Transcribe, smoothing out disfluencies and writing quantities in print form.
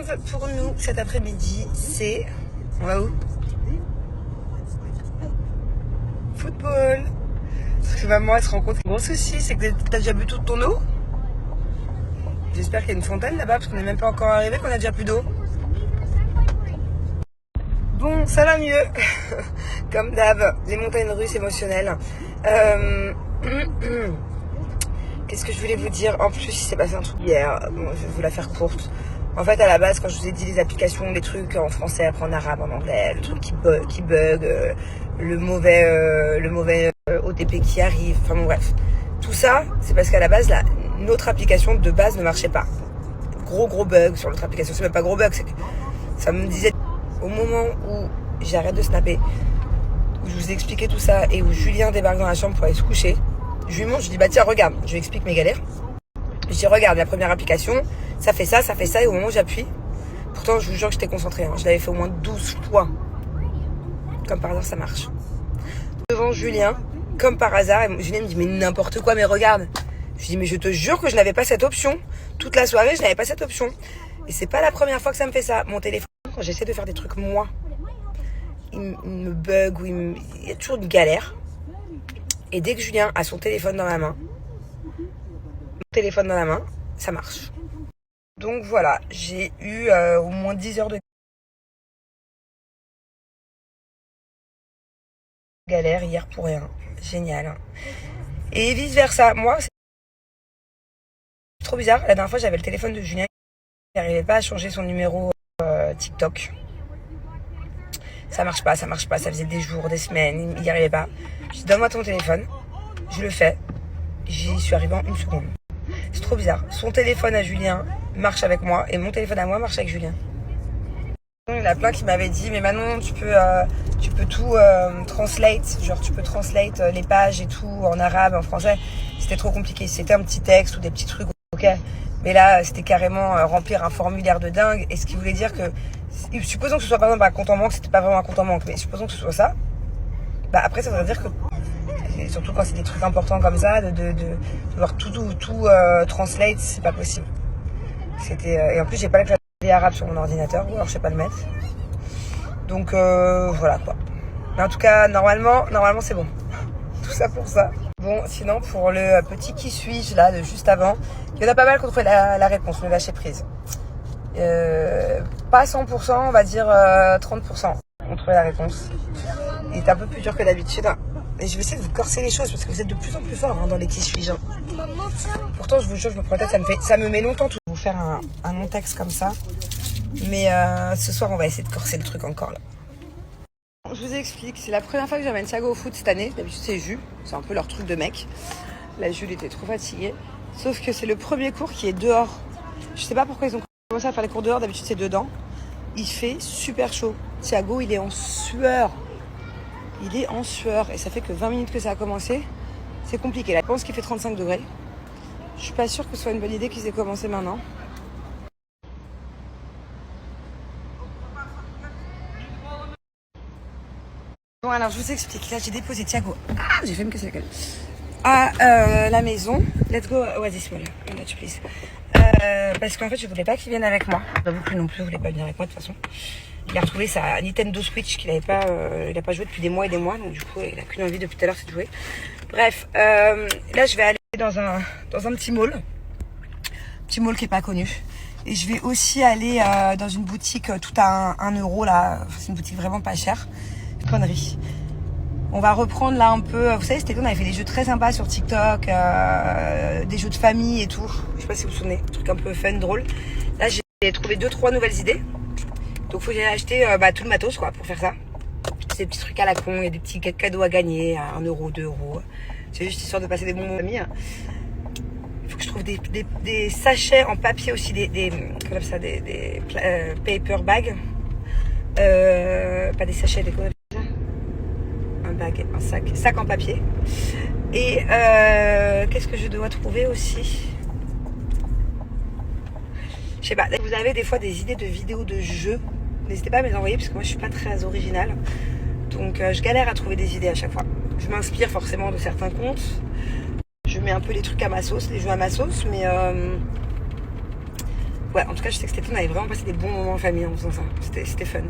rêve pour nous cet après-midi, c'est... On va où? Football. Parce que maman, elle se rend compte qu'un gros souci, c'est que t'as déjà bu toute ton eau. J'espère qu'il y a une fontaine là-bas, parce qu'on n'est même pas encore arrivé, qu'on a déjà plus d'eau. Bon, ça va mieux. Comme d'hab, les montagnes russes émotionnelles. Qu'est-ce que je voulais vous dire? En plus, il s'est passé un truc hier. Bon, je vais vous la faire courte. En fait, à la base, quand je vous ai dit les applications, les trucs en français, après en arabe, en anglais, le truc qui bug, le mauvais OTP qui arrive, enfin bon, bref. Tout ça, c'est parce qu'à la base, notre application de base ne marchait pas. Gros bug sur notre application. C'est même pas gros bug, c'est que ça me disait au moment où j'arrête de snapper, où je vous ai expliqué tout ça et où Julien débarque dans la chambre pour aller se coucher. Je lui montre, je lui dis bah tiens regarde, je lui explique mes galères. Je dis regarde la première application, ça fait ça et au moment où j'appuie, pourtant je vous jure que j'étais concentrée, hein, je l'avais fait au moins 12 fois. Comme par hasard ça marche. Devant Julien, comme par hasard, et Julien me dit mais n'importe quoi, mais regarde. Je lui dis mais je te jure que je n'avais pas cette option. Toute la soirée je n'avais pas cette option. Et c'est pas la première fois que ça me fait ça. Mon téléphone, quand j'essaie de faire des trucs moi, il me bug ou il y a toujours une galère. Et dès que Julien a son téléphone dans la main, ça marche. Donc voilà, j'ai eu au moins 10 heures de galère hier pour rien. Génial. Et vice versa, moi, c'est trop bizarre. La dernière fois, j'avais le téléphone de Julien, il n'arrivait pas à changer son numéro TikTok. Ça marche pas, ça faisait des jours, des semaines, il n'y arrivait pas. Je dis donne-moi ton téléphone, je le fais. J'y suis arrivée en 1 seconde. C'est trop bizarre. Son téléphone à Julien marche avec moi et mon téléphone à moi marche avec Julien. Il y en a plein qui m'avaient dit mais Manon tu peux tout translate, genre tu peux translate les pages et tout en arabe, en français. C'était trop compliqué. C'était un petit texte ou des petits trucs, ok. Mais là c'était carrément remplir un formulaire de dingue. Et ce qui voulait dire que supposons que ce soit par exemple un compte en banque, c'était pas vraiment un compte en banque, mais supposons que ce soit ça. Bah après ça voudrait dire que, et surtout quand c'est des trucs importants comme ça, de devoir tout translate, c'est pas possible. C'était et en plus j'ai pas la clavier arabe sur mon ordinateur, ou alors je sais pas le mettre. Donc voilà quoi. Mais en tout cas normalement c'est bon. Tout ça pour ça. Bon sinon pour le petit qui suis-je là de juste avant, il y en a pas mal qui ont trouvé la réponse, le lâcher prise. Pas 100%, on va dire 30% ont trouvé la réponse. Il est un peu plus dur que d'habitude. Et je vais essayer de vous corser les choses parce que vous êtes de plus en plus fort dans les qui suis-je. Pourtant, je vous jure, je me protège, ça me met longtemps tout. Je vais vous faire un long texte comme ça. Mais ce soir, on va essayer de corser le truc encore là. Je vous explique, c'est la première fois que j'amène Thiago au foot cette année. D'habitude, c'est Jus. C'est un peu leur truc de mec. Là, Jules était trop fatigué. Sauf que c'est le premier cours qui est dehors. Je sais pas pourquoi ils ont commencé à faire les cours dehors. D'habitude, c'est dedans. Il fait super chaud. Thiago, il est en sueur. Et ça fait que 20 minutes que ça a commencé. C'est compliqué. Là, je pense qu'il fait 35 degrés. Je suis pas sûre que ce soit une bonne idée qu'ils aient commencé maintenant. Bon, alors je vous explique. Là, j'ai déposé Thiago. Ah, j'ai fait me casser la gueule. À la maison. Let's go Oasis, voilà. Please. Parce qu'en fait, je voulais pas qu'il vienne avec moi. J'avoue que lui non plus, il voulait pas venir avec moi de toute façon. Il a retrouvé sa Nintendo Switch qu'il avait pas, il a pas joué depuis des mois et des mois, donc du coup il a qu'une envie depuis tout à l'heure, c'est de jouer. Bref, là je vais aller dans un petit mall qui est pas connu. Et je vais aussi aller dans une boutique tout à 1 euro là, c'est une boutique vraiment pas chère. Connerie. On va reprendre là un peu, vous savez cet été on avait fait des jeux très sympas sur TikTok, des jeux de famille et tout. Je sais pas si vous vous souvenez, un truc un peu fun, drôle. Là j'ai trouvé 2-3 nouvelles idées. Donc faut que j'aille acheter tout le matos quoi pour faire ça. C'est des petits trucs à la con, il y a des petits cadeaux à gagner à 1 euro, 2 euros. C'est juste histoire de passer des bons moments famille. Il faut que je trouve des sachets en papier aussi, des paper bags. Pas des sachets, des quoi ça ? Un bag, un sac en papier. Et qu'est-ce que je dois trouver aussi ? Je sais pas, vous avez des fois des idées de vidéos de jeux, n'hésitez pas à me les envoyer parce que moi je suis pas très originale. Donc je galère à trouver des idées à chaque fois. Je m'inspire forcément de certains comptes. Je mets un peu les trucs à ma sauce, les jeux à ma sauce, mais ouais, en tout cas, je sais que c'était fun. On avait vraiment passé des bons moments en famille en faisant ça. C'était fun.